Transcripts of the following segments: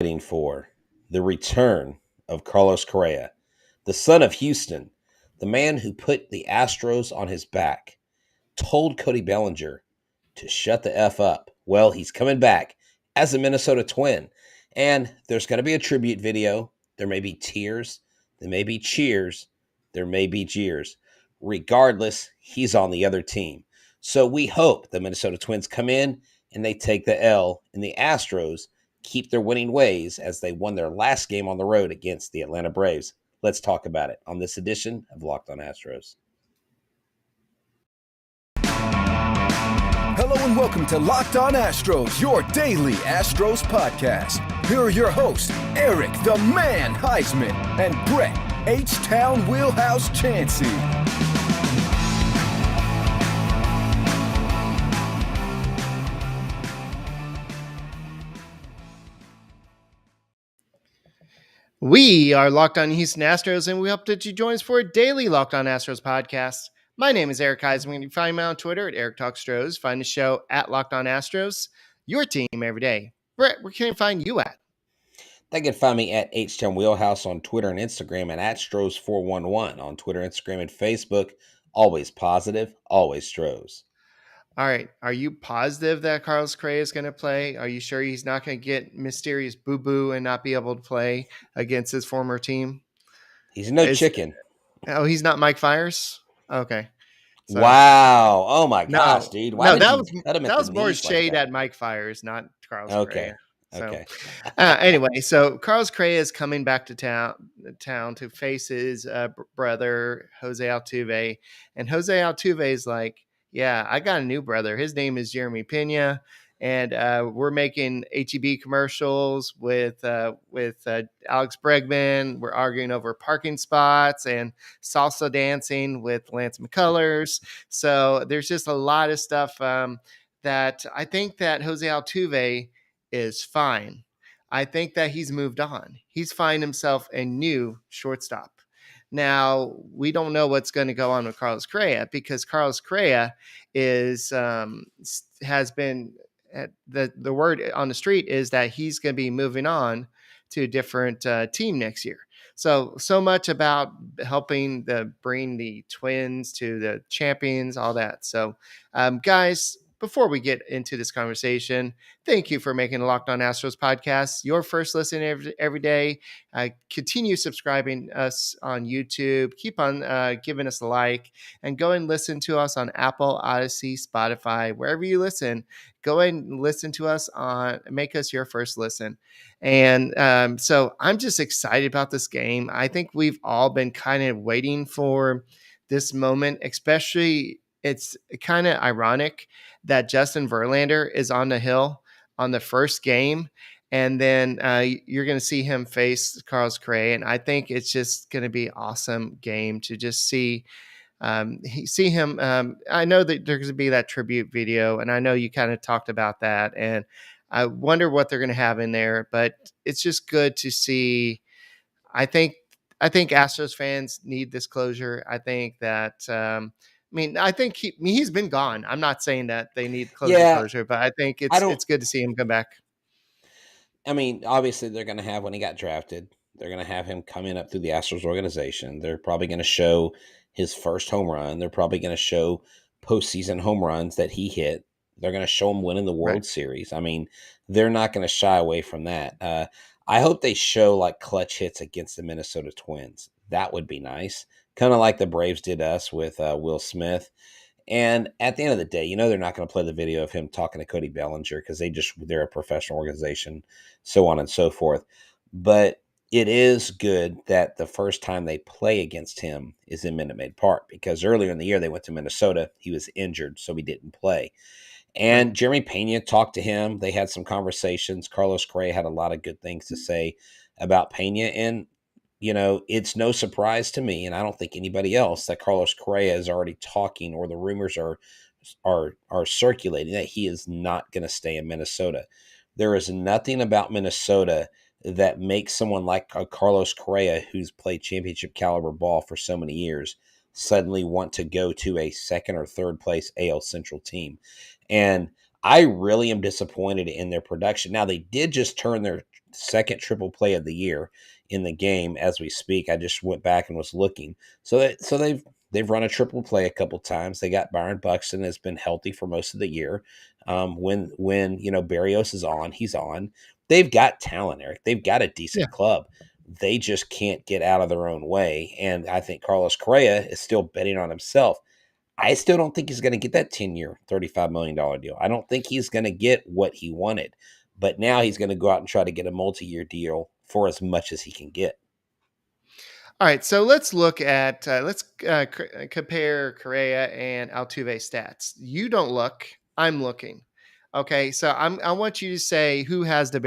Waiting for the return of Carlos Correa, the son of Houston, the man who put the Astros on his back, told Cody Bellinger to shut the F up. Well, he's coming back as a Minnesota Twin. And there's going to be a tribute video. There may be tears. There may be cheers. There may be jeers. Regardless, he's on the other team. So we hope the Minnesota Twins come in and they take the L, and the Astros keep their winning ways as they won their last game on the road against the Atlanta Braves. Let's talk about it on this edition of Locked On Astros. Hello and welcome to Locked On Astros, your daily Astros podcast. Here are your hosts, Eric the Man Huysman and Brett H-Town Wheelhouse Chancey. We are Locked On Houston Astros, and we hope that you join us for a daily Locked On Astros podcast. My name is Eric Huysman. You can find me on Twitter at Eric Talks Stros. Find the show at Locked On Astros, your team every day. Brett, where can I find you at? They can find me at H-Town Wheelhouse on Twitter and Instagram, and at Stros411 on Twitter, Instagram, and Facebook. Always positive, always Stros. All right. Are you positive that Carlos Correa is going to play? Are you sure he's not going to get mysterious boo-boo and not be able to play against his former team? He's no chicken. Oh, he's not Mike Fiers? Okay. Sorry. Wow. Oh, my gosh, dude. Why that was more shade at Mike Fiers, not Carlos Correa. Okay. Anyway, so Carlos Correa is coming back to town to face his brother, Jose Altuve. And Jose Altuve is like, yeah, I got a new brother. His name is Jeremy Pena. And we're making HEB commercials with Alex Bregman. We're arguing over parking spots and salsa dancing with Lance McCullers. So there's just a lot of stuff that I think that Jose Altuve is fine. I think that he's moved on. He's found himself a new shortstop. Now, we don't know what's going to go on with Carlos Correa because Carlos Correa has been the word on the street is that he's going to be moving on to a different team next year. So much about helping bring the Twins to the champions, all that. So, guys, before we get into this conversation, thank you for making the Locked On Astros podcast your first listen every day. Continue subscribing us on YouTube. Keep on giving us a like, and go and listen to us on Apple, Odyssey, Spotify, wherever you listen. Go and listen to us make us your first listen. And so I'm just excited about this game. I think we've all been kind of waiting for this moment, especially it's kind of ironic that Justin Verlander is on the hill on the first game. And then you're going to see him face Carlos Correa. And I think it's just going to be an awesome game to just see him. I know that there's going to be that tribute video, and I know you kind of talked about that. And I wonder what they're going to have in there. But it's just good to see. I think Astros fans need this closure. I think that I think he's been gone. I'm not saying that they need closure, but I think it's good to see him come back. I mean, obviously they're going to have when he got drafted, they're going to have him coming up through the Astros organization. They're probably going to show his first home run. They're probably going to show postseason home runs that he hit. They're going to show him winning the World Series. I mean, they're not going to shy away from that. I hope they show like clutch hits against the Minnesota Twins. That would be nice. Kind of like the Braves did us with Will Smith. And at the end of the day, they're not going to play the video of him talking to Cody Bellinger because they're a professional organization, so on and so forth. But it is good that the first time they play against him is in Minute Maid Park because earlier in the year they went to Minnesota. He was injured, so he didn't play. And Jeremy Pena talked to him. They had some conversations. Carlos Correa had a lot of good things to say about Pena. And it's no surprise to me, and I don't think anybody else, that Carlos Correa is already talking, or the rumors are circulating that he is not going to stay in Minnesota. There is nothing about Minnesota that makes someone like Carlos Correa, who's played championship caliber ball for so many years, suddenly want to go to a second or third place AL Central team. And I really am disappointed in their production. Now, they did just turn their second triple play of the year in the game as we speak. I just went back and was looking. So they've run a triple play a couple times. They got Byron Buxton has been healthy for most of the year. When Barrios is on, he's on. They've got talent, Eric. They've got a Yeah. decent club. They just can't get out of their own way. And I think Carlos Correa is still betting on himself. I still don't think he's going to get that 10-year, $35 million deal. I don't think he's going to get what he wanted. But now he's going to go out and try to get a multi-year deal for as much as he can get. All right, so let's look at compare Correa and Altuve stats. You don't look, I'm looking. Okay, so I want you to say who has the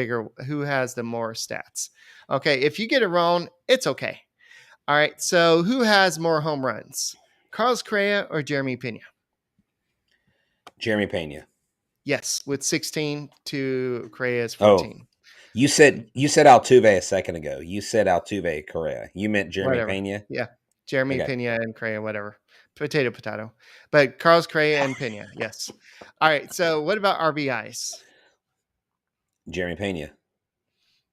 more stats. Okay, if you get it wrong, it's okay. All right, so who has more home runs, Carlos Correa or Jeremy Pena? Jeremy Pena. Yes, with 16 to Correa's Oh, 14. you said Altuve a second ago. You said Altuve Correa. You meant Jeremy Whatever. Pena? Yeah, Jeremy Okay. Pena and Correa, whatever. Potato. But Carlos Correa and Pena, yes. All right, so what about RBIs? Jeremy Pena.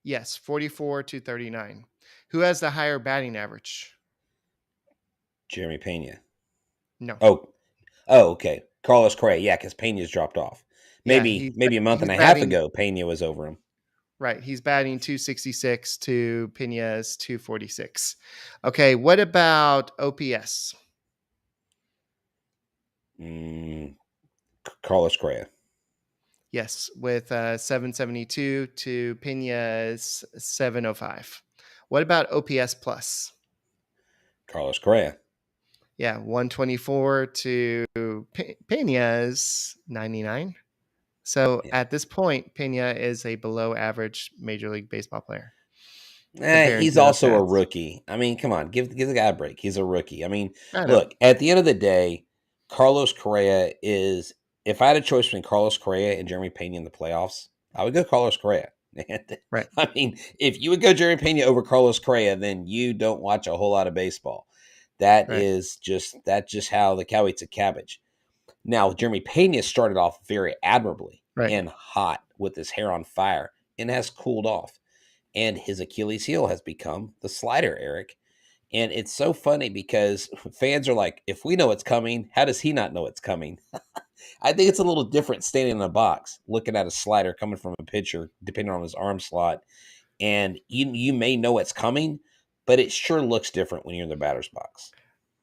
Yes, 44 to 39. Who has the higher batting average? Jeremy Pena. No. Oh, okay. Carlos Correa. Yeah, because Pena's dropped off. Yeah, Maybe a month and a half batting, ago, Pena was over him. Right, he's batting 266 to Pena's 246. Okay, what about OPS? Carlos Correa. Yes, with 772 to Pena's 705. What about OPS plus? Carlos Correa. Yeah, 124 to Pena's 99. So Yeah. at this point, Pena is a below average Major League Baseball player. He's also a rookie. I mean, come on, give the guy a break. He's a rookie. I mean, look, at the end of the day, Carlos Correa is. If I had a choice between Carlos Correa and Jeremy Pena in the playoffs, I would go Carlos Correa. Right. I mean, if you would go Jeremy Pena over Carlos Correa, then you don't watch a whole lot of baseball. That's just how the cow eats a cabbage. Now, Jeremy Pena started off very admirably and hot with his hair on fire and has cooled off. And his Achilles heel has become the slider, Eric. And it's so funny because fans are like, if we know it's coming, how does he not know it's coming? I think it's a little different standing in a box, looking at a slider coming from a pitcher, depending on his arm slot. And you may know it's coming, but it sure looks different when you're in the batter's box.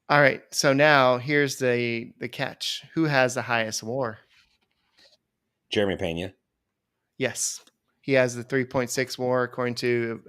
All right. So now here's the catch. Who has the highest WAR? Jeremy Pena. Yes. He has the 3.6 WAR according to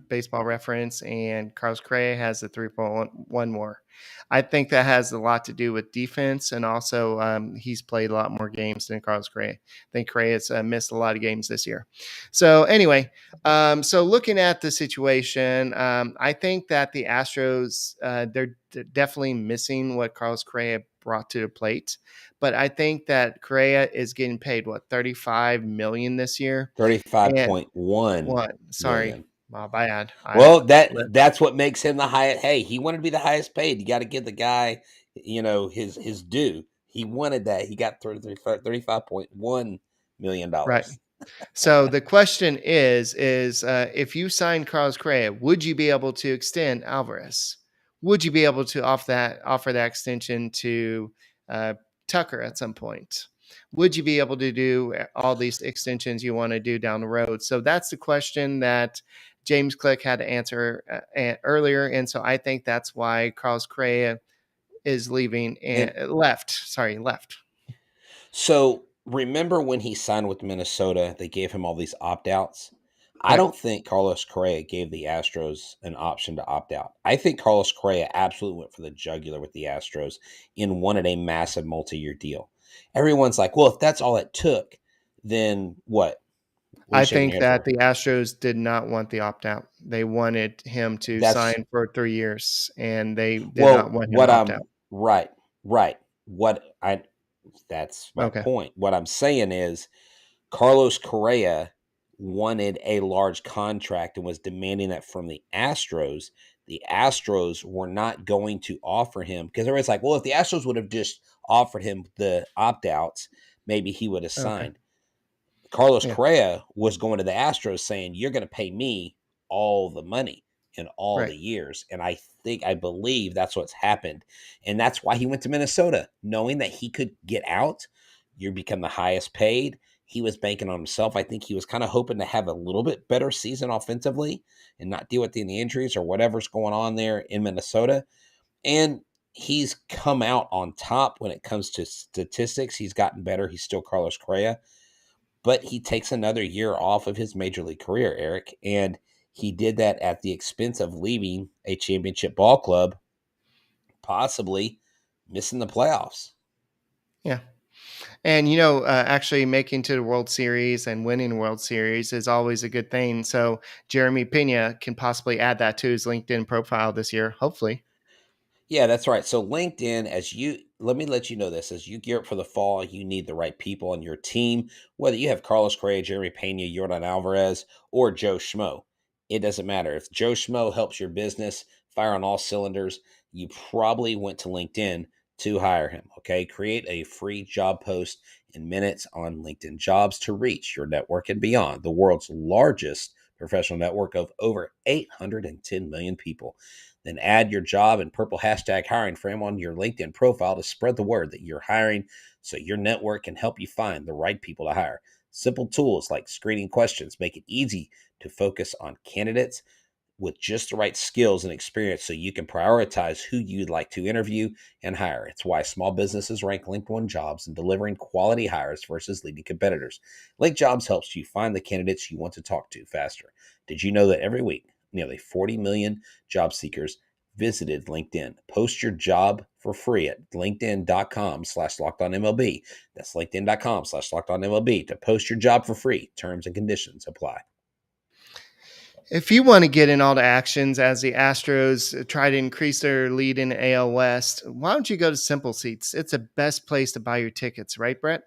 Baseball Reference, and Carlos Correa has the 3.1 WAR. I think that has a lot to do with defense, and also he's played a lot more games than Carlos Correa. I think Correa's missed a lot of games this year. So anyway, so looking at the situation, I think that the Astros, they're definitely missing what Carlos Correa brought to the plate. But I think that Correa is getting paid, what, $35 million this year? 35.1. Sorry. Million. My bad. Well, that's what makes him the highest. Hey, he wanted to be the highest paid. You got to give the guy, his due. He wanted that. He got $35.1 million. Right. So the question is if you sign Carlos Correa, would you be able to extend Alvarez? Would you be able to offer that extension to Tucker at some point? Would you be able to do all these extensions you want to do down the road? So that's the question that James Click had to answer earlier. And so I think that's why Carlos Correa is leaving and left. So remember when he signed with Minnesota, they gave him all these opt-outs? I don't think Carlos Correa gave the Astros an option to opt out. I think Carlos Correa absolutely went for the jugular with the Astros and wanted a massive multi-year deal. Everyone's like, well, if that's all it took, then what? I think that the Astros did not want the opt-out. They wanted him to sign for 3 years, and they did not want him to opt out. Right. That's my point. What I'm saying is Carlos Correa wanted a large contract and was demanding that from the Astros. The Astros were not going to offer him because everybody's like, well, if the Astros would have just offered him the opt-outs, maybe he would have signed. Carlos Yeah. Correa was going to the Astros saying, "You're going to pay me all the money in all Right. the years." And I believe that's what's happened. And that's why he went to Minnesota, knowing that he could get out. You become the highest paid. He was banking on himself. I think he was kind of hoping to have a little bit better season offensively and not deal with any injuries or whatever's going on there in Minnesota. And he's come out on top when it comes to statistics. He's gotten better. He's still Carlos Correa, but he takes another year off of his major league career, Eric. And he did that at the expense of leaving a championship ball club, possibly missing the playoffs. Yeah. And, actually making to the World Series and winning World Series is always a good thing. So Jeremy Pena can possibly add that to his LinkedIn profile this year, hopefully. Yeah, that's right. So LinkedIn, let me let you know this, as you gear up for the fall, you need the right people on your team, whether you have Carlos Correa, Jeremy Pena, Jordan Alvarez, or Joe Schmo. It doesn't matter. If Joe Schmo helps your business fire on all cylinders, you probably went to LinkedIn to hire him. Okay. Create a free job post in minutes on LinkedIn Jobs to reach your network and beyond, the world's largest professional network of over 810 million people. Then add your job and purple hashtag hiring frame on your LinkedIn profile to spread the word that you're hiring so your network can help you find the right people to hire. Simple tools like screening questions make it easy to focus on candidates with just the right skills and experience so you can prioritize who you'd like to interview and hire. It's why small businesses rank LinkedIn Jobs in delivering quality hires versus leading competitors. Link Jobs helps you find the candidates you want to talk to faster. Did you know that every week, nearly 40 million job seekers visited LinkedIn? Post your job for free at linkedin.com/lockedonmlb. That's linkedin.com/lockedonmlb to post your job for free. Terms and conditions apply. If you want to get in all the actions as the Astros try to increase their lead in the AL West, why don't you go to Simple Seats? It's the best place to buy your tickets, right, Brett?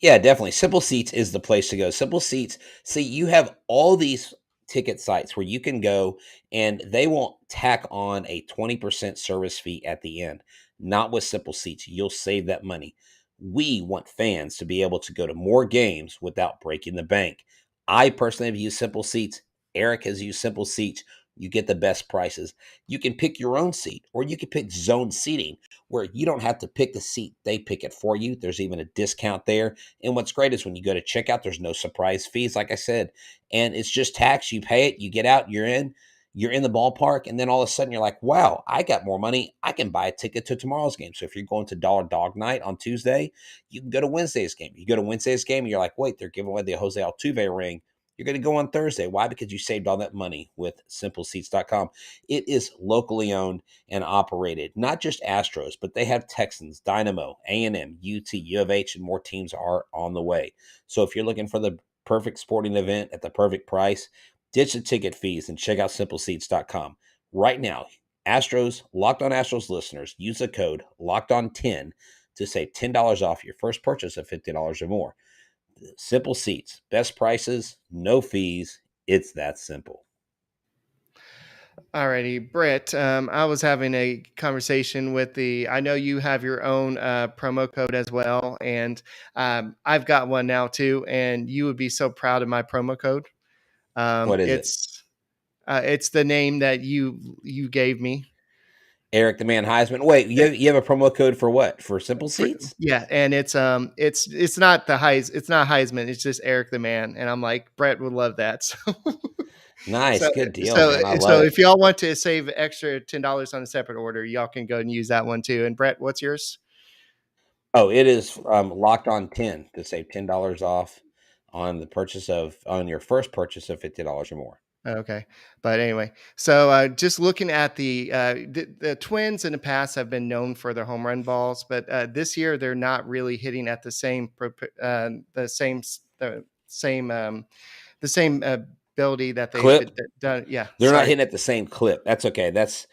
Yeah, definitely. Simple Seats is the place to go. Simple Seats. See, you have all these ticket sites where you can go and they won't tack on a 20% service fee at the end. Not with Simple Seats. You'll save that money. We want fans to be able to go to more games without breaking the bank. I personally have used Simple Seats. Eric has used Simple Seats. You get the best prices. You can pick your own seat or you can pick zone seating where you don't have to pick the seat. They pick it for you. There's even a discount there. And what's great is when you go to checkout, there's no surprise fees, like I said, and it's just tax. You pay it, you get out, you're in the ballpark, and then all of a sudden you're like, wow, I got more money. I can buy a ticket to tomorrow's game. So if you're going to Dollar Dog Night on Tuesday, you can go to Wednesday's game. You go to Wednesday's game, and you're like, wait, they're giving away the Jose Altuve ring. You're going to go on Thursday. Why? Because you saved all that money with SimpleSeats.com. It is locally owned and operated, not just Astros, but they have Texans, Dynamo, A&M, UT, U of H, and more teams are on the way. So if you're looking for the perfect sporting event at the perfect price, ditch the ticket fees and check out SimpleSeats.com. Right now, Locked On Astros listeners, use the code LOCKEDON10 to save $10 off your first purchase of $50 or more. Simple Seats, best prices, no fees. It's that simple. Alrighty, Britt. I was having a conversation with I know you have your own promo code as well, and I've got one now too. And you would be so proud of my promo code. What is it? It's the name that you gave me. Eric the Man Huysman. Wait, you have a promo code for what? For Simple For, Seats? yeah, and it's not it's not Heisman. It's just Eric the Man, and I'm like, Brett would love that. Nice, So good deal, so man. I love so it. if y'all want to save extra $10 on a separate order, y'all can go and use that one too. And Brett, what's yours? Oh, it is locked on 10 to save $10 off on your first purchase of $50 or more. Okay. But anyway, so just looking at the Twins in the past have been known for their home run balls, but this year they're not really hitting at the same ability that they've Clip? been done. Yeah. They're not Sorry. hitting at the same clip. That's okay.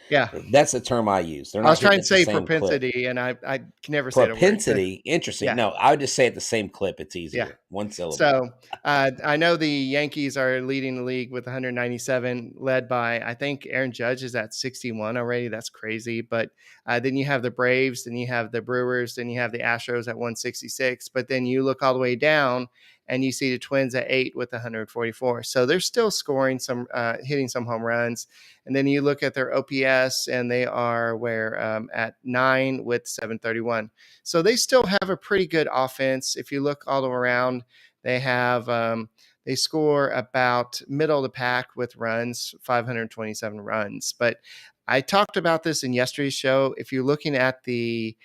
Yeah. That's the term I use. They're I not was trying hitting to at the say same clip. propensity, and I can never say the word. Propensity, interesting. Yeah. No, I would just say at the same clip. It's Yeah. easier. One syllable. So I know the Yankees are leading the league with 197, led by, I think Aaron Judge is at 61 already. That's crazy. But then you have the Braves, then you have the Brewers, then you have the Astros at 166. But then you look all the way down, and you see the Twins at 8 with 144. So they're still scoring some, hitting some home runs. And then you look at their OPS, and they are at 9 with 731. So they still have a pretty good offense. If you look all around, they have they score about middle of the pack with runs, 527 runs. But I talked about this in yesterday's show. If you're looking at the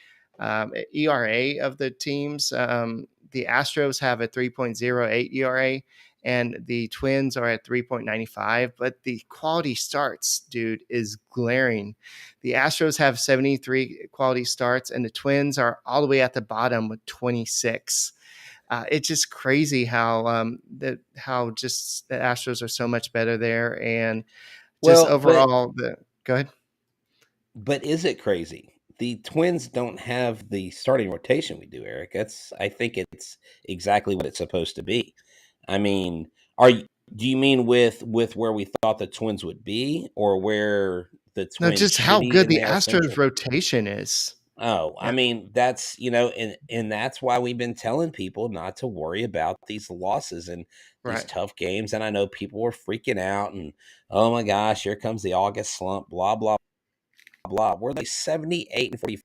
ERA of the teams, the Astros have a 3.08 ERA, and the Twins are at 3.95. But the quality starts, dude, is glaring. The Astros have 73 quality starts, and the Twins are all the way at the bottom with 26. It's just crazy how just the Astros are so much better there, and just Well, overall, go ahead. but is it crazy? The Twins don't have the starting rotation we do, Eric. I think it's exactly what it's supposed to be. I mean, do you mean with where we thought the Twins would be, or where the No, Twins just should how be good in the the AL Astros Central? rotation is. Oh, I Yeah, mean, that's, and that's why we've been telling people not to worry about these losses and these right. tough games. And I know people were freaking out and, oh my gosh, here comes the August slump, blah, blah, blah. We're like 78-45.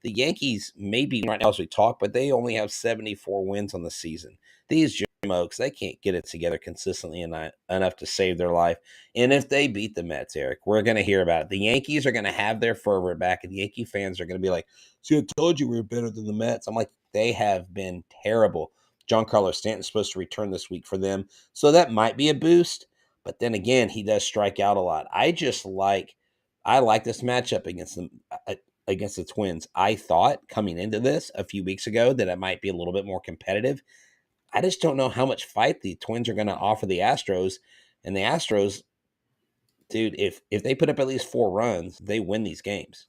The Yankees maybe right now as we talk, but they only have 74 wins on the season. These Oaks, they can't get it together consistently enough to save their life. And if they beat the Mets, Eric, we're going to hear about it. The Yankees are going to have their fervor back, and the Yankee fans are going to be like, see, I told you we were better than the Mets. I'm like, they have been terrible. Giancarlo Stanton's supposed to return this week for them, so that might be a boost. But then again, he does strike out a lot. I like this matchup against the Twins. I thought coming into this a few weeks ago that it might be a little bit more competitive. I just don't know how much fight the Twins are going to offer the Astros. And the Astros, dude, if they put up at least 4 runs, they win these games.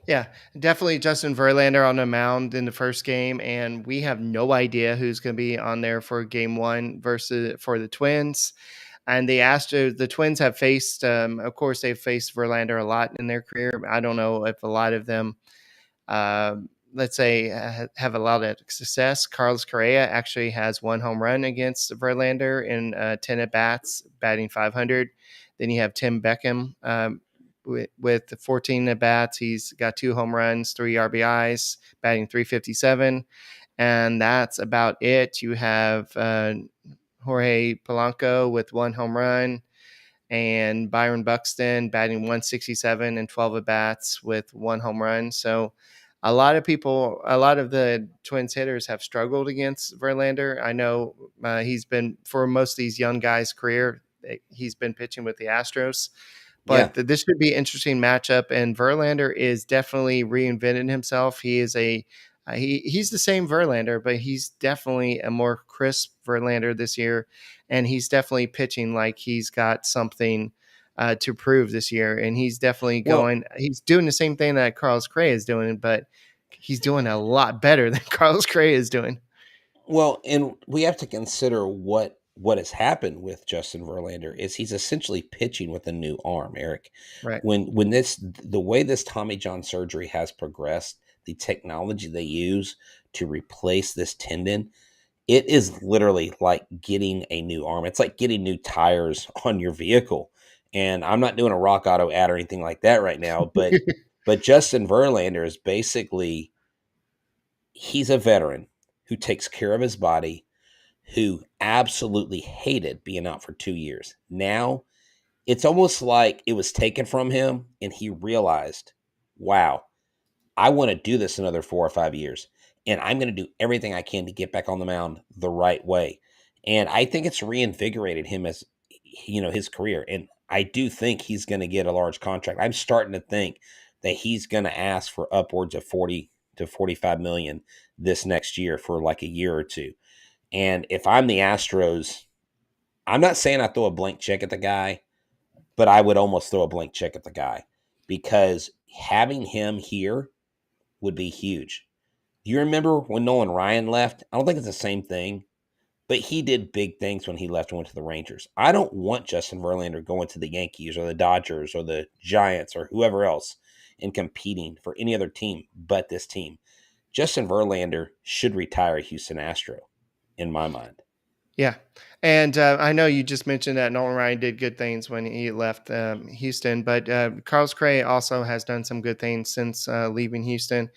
Yeah, definitely Justin Verlander on the mound in the first game, and we have no idea who's going to be on there for game one versus for the Twins. And the Twins have faced, of course, they've faced Verlander a lot in their career. I don't know if a lot of them, uh, let's say, have a lot of success. Carlos Correa actually has 1 home run against Verlander in 10 at bats, batting 500. Then you have Tim Beckham with 14 at bats. He's got 2 home runs, 3 RBIs, batting 357. And that's about it. You have Jorge Polanco with 1 home run, and Byron Buxton batting 167 and 12 at bats with 1 home run. So a lot of the Twins hitters have struggled against Verlander. I know he's been, for most of these young guys' career, he's been pitching with the Astros. Yeah. But this should be an interesting matchup, and Verlander is definitely reinvented himself. He is he's the same Verlander, but he's definitely a more crisp Verlander this year, and he's definitely pitching like he's got something to prove this year. And he's definitely Well, he's doing the same thing that Carlos Correa is doing, but he's doing a lot better than Carlos Correa is doing. and we have to consider what has happened with Justin Verlander is he's essentially pitching with a new arm, Eric. Right. When the way this Tommy John surgery has progressed, the technology they use to replace this tendon, it is literally like getting a new arm. It's like getting new tires on your vehicle. And I'm not doing a Rock Auto ad or anything like that right now, but Justin Verlander is basically, he's a veteran who takes care of his body, who absolutely hated being out for 2 years. Now it's almost like it was taken from him and he realized, wow, I want to do this another 4 or 5 years. And I'm going to do everything I can to get back on the mound the right way. And I think it's reinvigorated him as, his career. And I do think he's going to get a large contract. I'm starting to think that he's going to ask for upwards of 40 to 45 million this next year for like a year or two. And if I'm the Astros, I'm not saying I throw a blank check at the guy, but I would almost throw a blank check at the guy because having him here would be huge. Do you remember when Nolan Ryan left? I don't think it's the same thing, but he did big things when he left and went to the Rangers. I don't want Justin Verlander going to the Yankees or the Dodgers or the Giants or whoever else and competing for any other team but this team. Justin Verlander should retire a Houston Astro. in my mind. Yeah. And I know you just mentioned that Nolan Ryan did good things when he left Houston, but Carlos Correa also has done some good things since leaving Houston.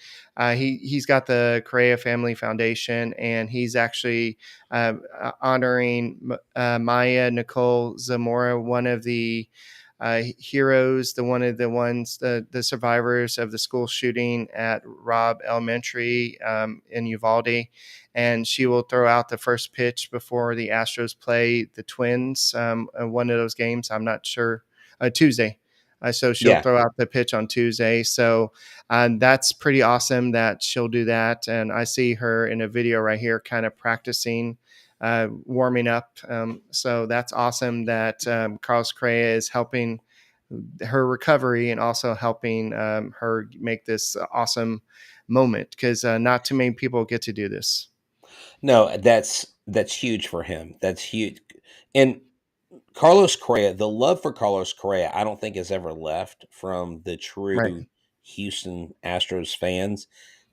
He's got the Correa Family Foundation, and he's actually honoring Maya Nicole Zamora, one of the heroes, one of the ones, the survivors of the school shooting at Robb Elementary in Uvalde. And she will throw out the first pitch before the Astros play the Twins. One of those games, I'm not sure, Tuesday. So she'll Yeah. throw out the pitch on Tuesday. So that's pretty awesome that she'll do that. And I see her in a video right here, kind of practicing, warming up. So that's awesome that Carlos Correa is helping her recovery and also helping her make this awesome moment, because not too many people get to do this. No, that's huge for him. That's huge. And Carlos Correa, the love for Carlos Correa, I don't think has ever left from the Right. true Houston Astros fans.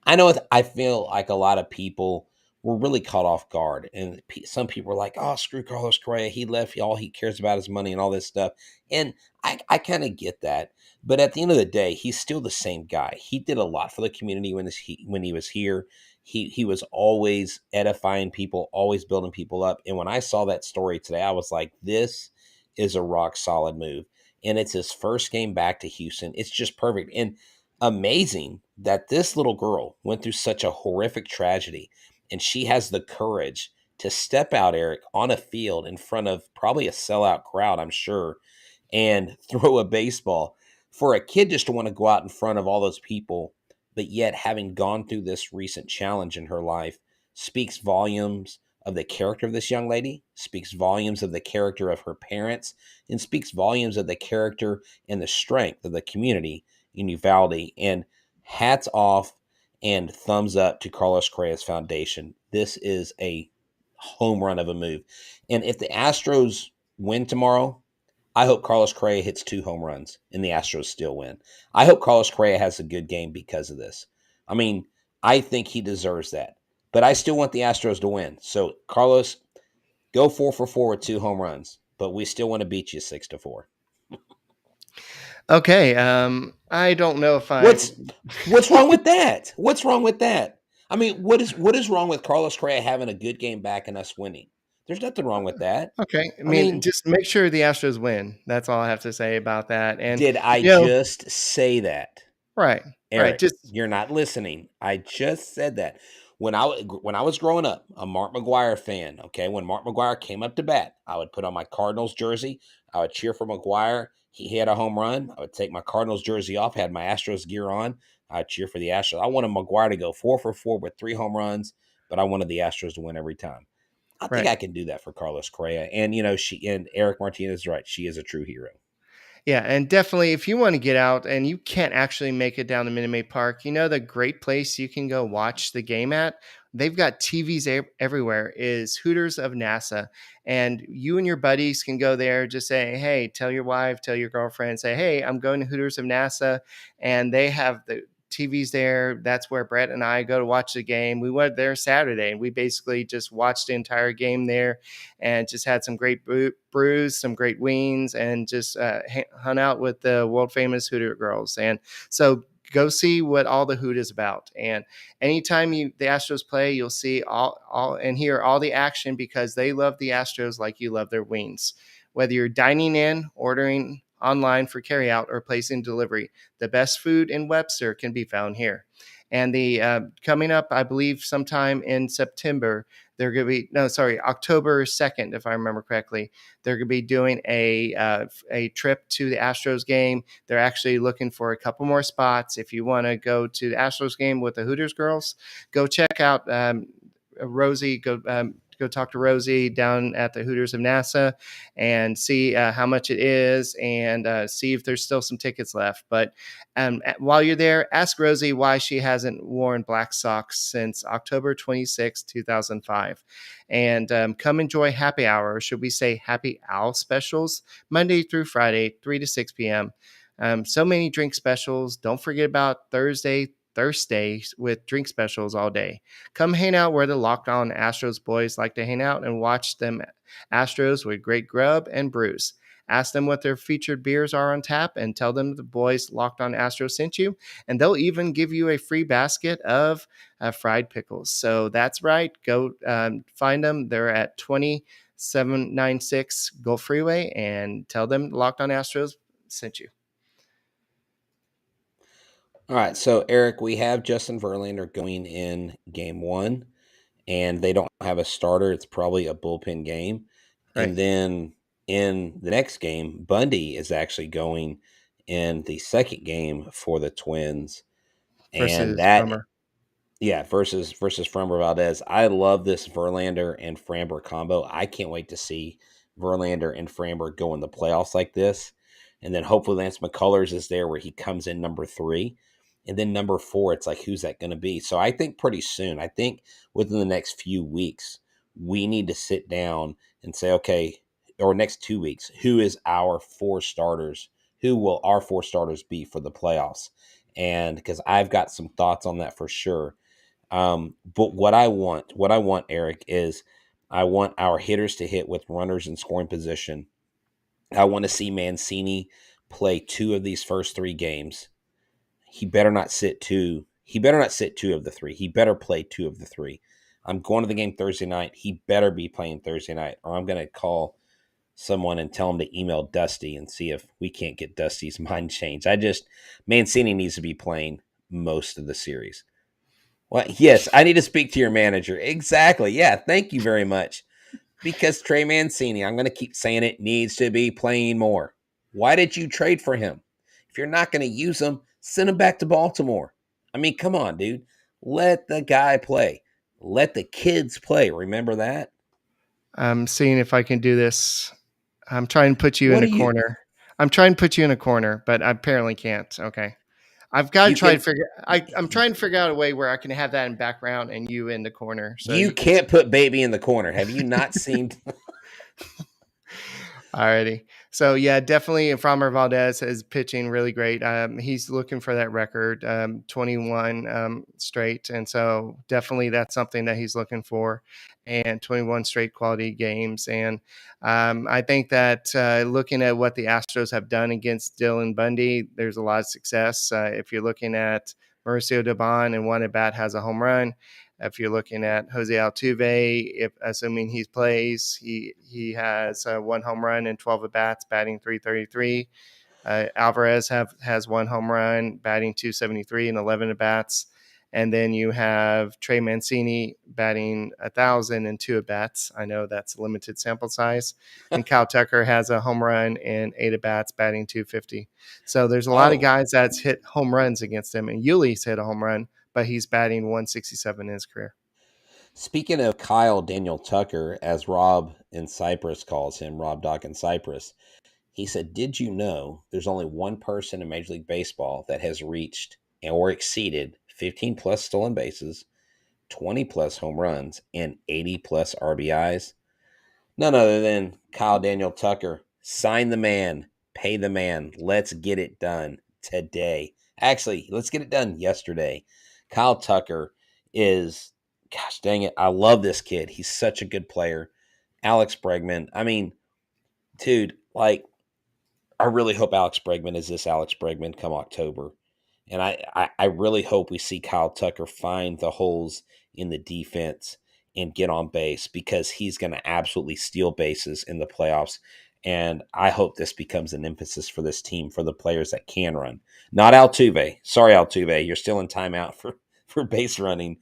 I know I feel like a lot of people were really caught off guard, and some people were like, "Oh, screw Carlos Correa. He left. All he cares about is money and all this stuff." And I kind of get that, but at the end of the day, he's still the same guy. He did a lot for the community when he was here. He was always edifying people, always building people up. And when I saw that story today, I was like, "This is a rock solid move." And it's his first game back to Houston. It's just perfect. And amazing that this little girl went through such a horrific tragedy and she has the courage to step out, Eric, on a field in front of probably a sellout crowd, I'm sure, and throw a baseball. For a kid just to want to go out in front of all those people, but yet having gone through this recent challenge in her life, speaks volumes of the character of this young lady, speaks volumes of the character of her parents, and speaks volumes of the character and the strength of the community in Uvalde. And hats off and thumbs up to Carlos Correa's foundation. This is a home run of a move. And if the Astros win tomorrow, I hope Carlos Correa hits 2 home runs and the Astros still win. I hope Carlos Correa has a good game because of this. I mean, I think he deserves that. But I still want the Astros to win. So, Carlos, go 4 for 4 with 2 home runs, but we still want to beat you 6-4. Okay. I don't know if What's wrong with that? What's wrong with that? I mean, what is wrong with Carlos Correa having a good game back and us winning? There's nothing wrong with that. Okay. I I mean, mean, just make sure the Astros win. That's all I have to say about that. And, did I you know, just say that? right, right. Eric, Just you're not listening. I just said that. When I was growing up, a Mark McGwire fan, okay, when Mark McGwire came up to bat, I would put on my Cardinals jersey. I would cheer for McGwire. He had a home run. I would take my Cardinals jersey off, had my Astros gear on. I'd cheer for the Astros. I wanted McGwire to go 4 for 4 with 3 home runs, but I wanted the Astros to win every time. I think right. I can do that for Carlos Correa. And, and Eric Martinez is right. She is a true hero. Yeah, and definitely if you want to get out and you can't actually make it down to Minute Maid Park, the great place you can go watch the game at. They've got TVs everywhere, is Hooters of NASA. And you and your buddies can go there, just say, hey, tell your wife, tell your girlfriend, say, hey, I'm going to Hooters of NASA. And they have the TVs there. That's where Brett and I go to watch the game. We went there Saturday and we basically just watched the entire game there and just had some great brews, some great wings, and just hung out with the world famous Hooter girls. And so go see what all the hoot is about. And anytime the Astros play, you'll see all and hear all the action, because they love the Astros like you love their wings. Whether you're dining in, ordering online for carryout, or placing delivery, the best food in Webster can be found here. And the coming up, I believe, sometime in September, they're going to be October 2nd, if I remember correctly. They're going to be doing a trip to the Astros game. They're actually looking for a couple more spots. If you want to go to the Astros game with the Hooters girls, go check out Rosie. Go talk to Rosie down at the Hooters of NASA and see how much it is, and see if there's still some tickets left. But while you're there, ask Rosie why she hasn't worn black socks since October 26, 2005. And come enjoy happy hour, or should we say happy owl specials, Monday through Friday, 3 to 6 p.m. So many drink specials. Don't forget about Thursday Thursday with drink specials all day. Come hang out where the Locked On Astros boys like to hang out and watch them Astros with great grub and brews. Ask them what their featured beers are on tap and tell them the boys Locked On Astros sent you. And they'll even give you a free basket of fried pickles. So that's right. Go find them. They're at 2796 Gulf Freeway and tell them Locked On Astros sent you. All right, so Eric, we have Justin Verlander going in game 1, and they don't have a starter. It's probably a bullpen game. Right. And then in the next game, Bundy is actually going in the second game for the Twins. And Versus that, Framber. yeah, versus Framber Valdez. I love this Verlander and Framber combo. I can't wait to see Verlander and Framber go in the playoffs like this. And then hopefully Lance McCullers is there where he comes in number 3. And then number 4, it's like, who's that going to be? So I think pretty soon, I think within the next few weeks, we need to sit down and say, okay, or next 2 weeks, who is our 4 starters? Who will our 4 starters be for the playoffs? And because I've got some thoughts on that for sure. But what I want, Eric, is I want our hitters to hit with runners in scoring position. I want to see Mancini play 2 of these first 3 games. He better not sit 2. He better not sit 2 of the 3. He better play 2 of the 3. I'm going to the game Thursday night. He better be playing Thursday night, or I'm going to call someone and tell him to email Dusty and see if we can't get Dusty's mind changed. Mancini needs to be playing most of the series. Well, yes, I need to speak to your manager. Exactly. Yeah, thank you very much. Because Trey Mancini, I'm going to keep saying it, needs to be playing more. Why did you trade for him? If you're not going to use him, send him back to Baltimore. I mean, come on, dude. Let the guy play. Let the kids play. Remember that? I'm seeing if I can do this. I'm trying to put you What in a do you- corner. I'm trying to put you in a corner, but I apparently can't. Okay. I've got to You try to can- figure. I'm trying to figure out a way where I can have that in background and you in the corner. So you can can't put baby in the corner. Have you not seen? Alrighty. So yeah, definitely Framber Valdez is pitching really great. He's looking for that record, 21 straight. And so definitely that's something that he's looking for, and 21 straight quality games. And I think that looking at what the Astros have done against Dylan Bundy, there's a lot of success. If you're looking at Mauricio Dubon and one at bat has a home run. If you're looking at Jose Altuve, if assuming he plays, he has 1 home run and 12 at bats, batting .333. Alvarez has 1 home run, batting .273 and 11 at bats. And then you have Trey Mancini batting 1,000 and 2 at bats. I know that's a limited sample size. And Kyle Tucker has a home run and 8 at bats, batting .250. So there's a lot of guys that's hit home runs against him. And Yuli's hit a home run, but he's batting .167 in his career. Speaking of Kyle Daniel Tucker, as Rob in Cyprus calls him, Rob Doc in Cyprus, he said, did you know there's only one person in Major League Baseball that has reached or exceeded 15 plus stolen bases, 20 plus home runs, and 80 plus RBIs? None other than Kyle Daniel Tucker. Sign the man, pay the man. Let's get it done today. Actually, let's get it done yesterday. Kyle Tucker is, gosh dang it, I love this kid. He's such a good player. Alex Bregman. I mean, dude, like, I really hope Alex Bregman is this Alex Bregman come October. And I really hope we see Kyle Tucker find the holes in the defense and get on base, because he's going to absolutely steal bases in the playoffs. And I hope this becomes an emphasis for this team, for the players that can run. Not Altuve. Sorry, Altuve. You're still in timeout for base running.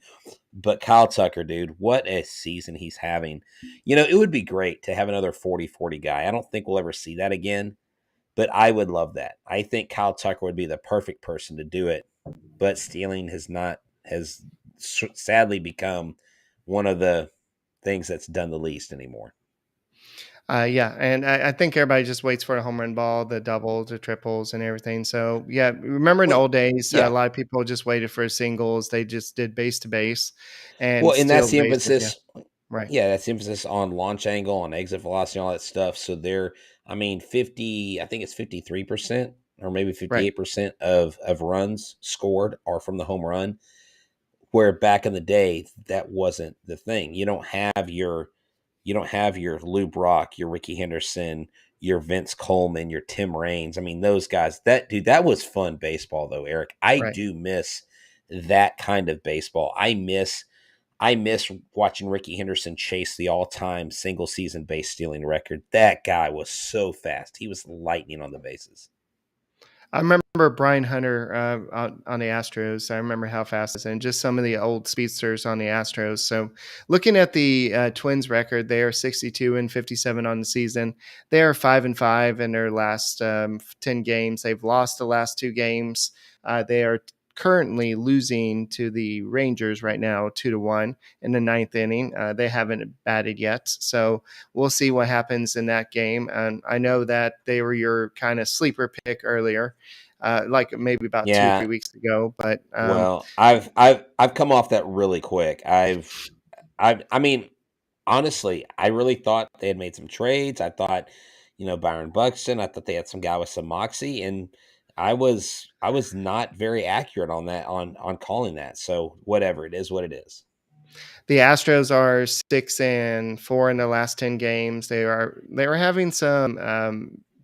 But Kyle Tucker, dude, what a season he's having. You know, it would be great to have another 40-40 guy. I don't think we'll ever see that again, but I would love that. I think Kyle Tucker would be the perfect person to do it. But stealing has sadly become one of the things that's done the least anymore. Yeah, and I think everybody just waits for a home run ball, the doubles, the triples, and everything. So, yeah, remember in the old days, yeah. a lot of people just waited for singles. They just did base to base. And that's the bases, emphasis. yeah. Right. Yeah, that's the emphasis on launch angle, on exit velocity, all that stuff. So they're, I mean, 50, I think it's 53% or maybe Right. 58% of runs scored are from the home run. Where back in the day, that wasn't the thing. You don't have your Lou Brock, your Ricky Henderson, your Vince Coleman, your Tim Raines. I mean, those guys. That was fun baseball, though, Eric. I Right. do miss that kind of baseball. I miss watching Ricky Henderson chase the all-time single season base stealing record. That guy was so fast. He was lightning on the bases. I remember Brian Hunter on the Astros. I remember how fast it is, and just some of the old speedsters on the Astros. So, looking at the Twins record, they are 62-57 on the season. They are 5-5 in their last 10 games. They've lost the last 2 games. They are currently losing to the Rangers right now, 2-1 in the ninth inning. They haven't batted yet, so we'll see what happens in that game. And I know that they were your kind of sleeper pick earlier, like maybe about two, Yeah, 3 weeks ago. But well, I've come off that really quick. I mean, honestly, I really thought they had made some trades. I thought, Byron Buxton. I thought they had some guy with some moxie, and I was not very accurate on that on calling that. So whatever it is, what it is. the Astros are 6-4 in the last 10 games. They were having some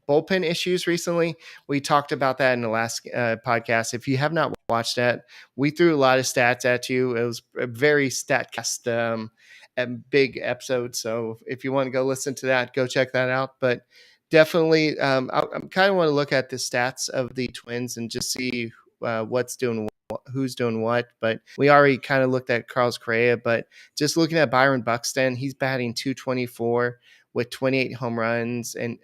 bullpen issues recently. We talked about that in the last podcast. If you have not watched that, we threw a lot of stats at you. It was a very statcast a big episode. So if you want to go listen to that, go check that out. But definitely, I kind of want to look at the stats of the Twins and just see who's doing what. But we already kind of looked at Carlos Correa, but just looking at Byron Buxton, he's batting 224 with 28 home runs and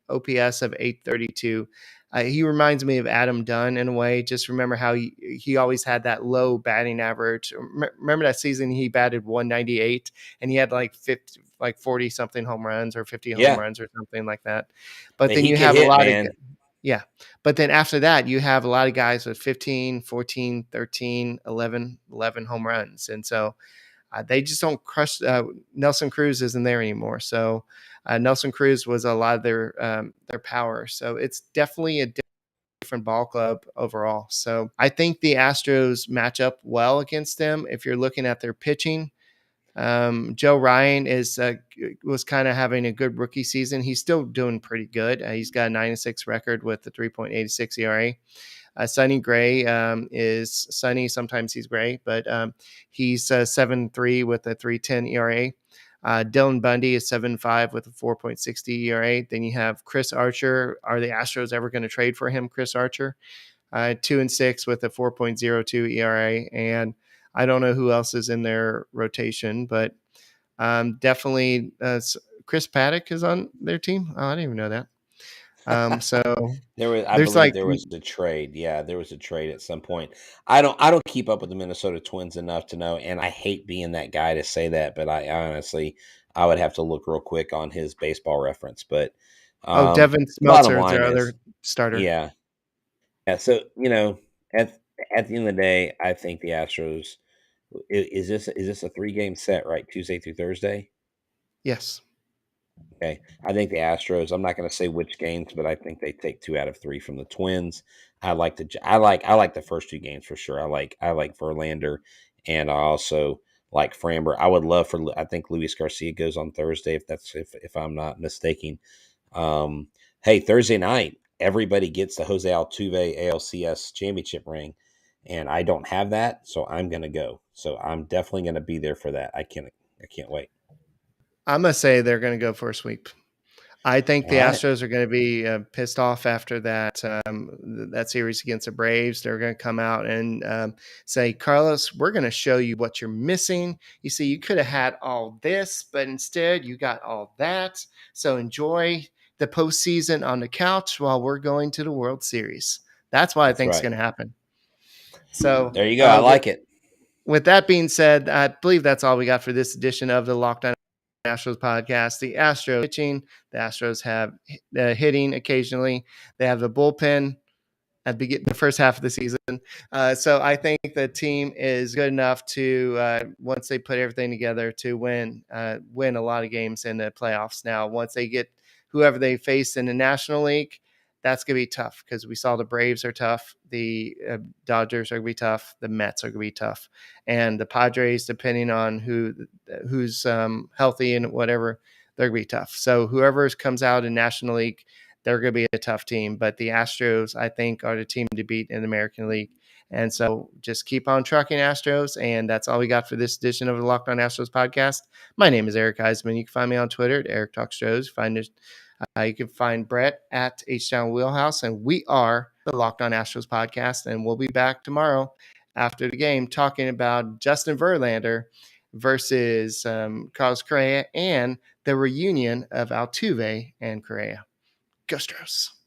OPS of 832. He reminds me of Adam Dunn in a way. Just remember how he always had that low batting average. Remember that season he batted 198 and he had like 40 something home runs or 50 home Yeah, runs or something like that. But then he you could have a hit, lot of man. yeah. But then after that, you have a lot of guys with 15, 14, 13, 11 home runs. And so they just don't crush. Nelson Cruz isn't there anymore. So Nelson Cruz was a lot of their power. So it's definitely a different ball club overall. So I think the Astros match up well against them. If you're looking at their pitching, Joe Ryan was kind of having a good rookie season. He's still doing pretty good. He's got a 9-6 record with a 3.86 ERA. Sonny Gray is Sonny. Sometimes he's gray, but he's 7.3 with a 3.10 ERA. Dylan Bundy is 7.5 with a 4.60 ERA. Then you have Chris Archer. Are the Astros ever going to trade for him? Chris Archer, 2-6 with a 4.02 ERA. And I don't know who else is in their rotation, but definitely Chris Paddock is on their team. Oh, I didn't even know that. So I there's believe like there was a trade. Yeah, there was a trade at some point. I don't keep up with the Minnesota Twins enough to know, and I hate being that guy to say that, but I honestly I would have to look real quick on his baseball reference. But Devin bottom Smeltzer is line their is, other starter. yeah, yeah. So at at the end of the day, I think the Astros is this a 3-game set, right? Tuesday through Thursday. Yes. Okay. I think the Astros, I'm not going to say which games, but I think they take 2 out of 3 from the Twins. I like the first 2 games for sure. I like Verlander, and I also like Framber. I would love I think Luis Garcia goes on Thursday if I'm not mistaken. Um hey, Thursday night, everybody gets the Jose Altuve ALCS championship ring, and I don't have that, so I'm going to go. So I'm definitely going to be there for that. I can't wait. I'm going to say they're going to go for a sweep. I think All the right. Astros are going to be pissed off after that series against the Braves. They're going to come out and say, Carlos, we're going to show you what you're missing. You see, you could have had all this, but instead you got all that. So enjoy the postseason on the couch while we're going to the World Series. That's what I That's think is right. going to happen. So There you go. I like it. with that being said, I believe that's all we got for this edition of the Lockdown Astros podcast. The Astros pitching, the Astros have hitting occasionally. They have the bullpen at the first half of the season. So I think the team is good enough to once they put everything together to win a lot of games in the playoffs. Now, once they get whoever they face in the National League, that's going to be tough because we saw the Braves are tough. The Dodgers are going to be tough. The Mets are going to be tough. And the Padres, depending on who's healthy and whatever, they're going to be tough. So whoever comes out in National League, they're going to be a tough team. But the Astros, I think, are the team to beat in the American League. And so just keep on trucking, Astros. And that's all we got for this edition of the Locked On Astros podcast. My name is Eric Huysman. You can find me on Twitter at Eric Talks Stros. You can find Brett at H-Town Wheelhouse. And we are the Locked On Astros podcast. And we'll be back tomorrow after the game talking about Justin Verlander versus Carlos Correa and the reunion of Altuve and Correa. Go Astros.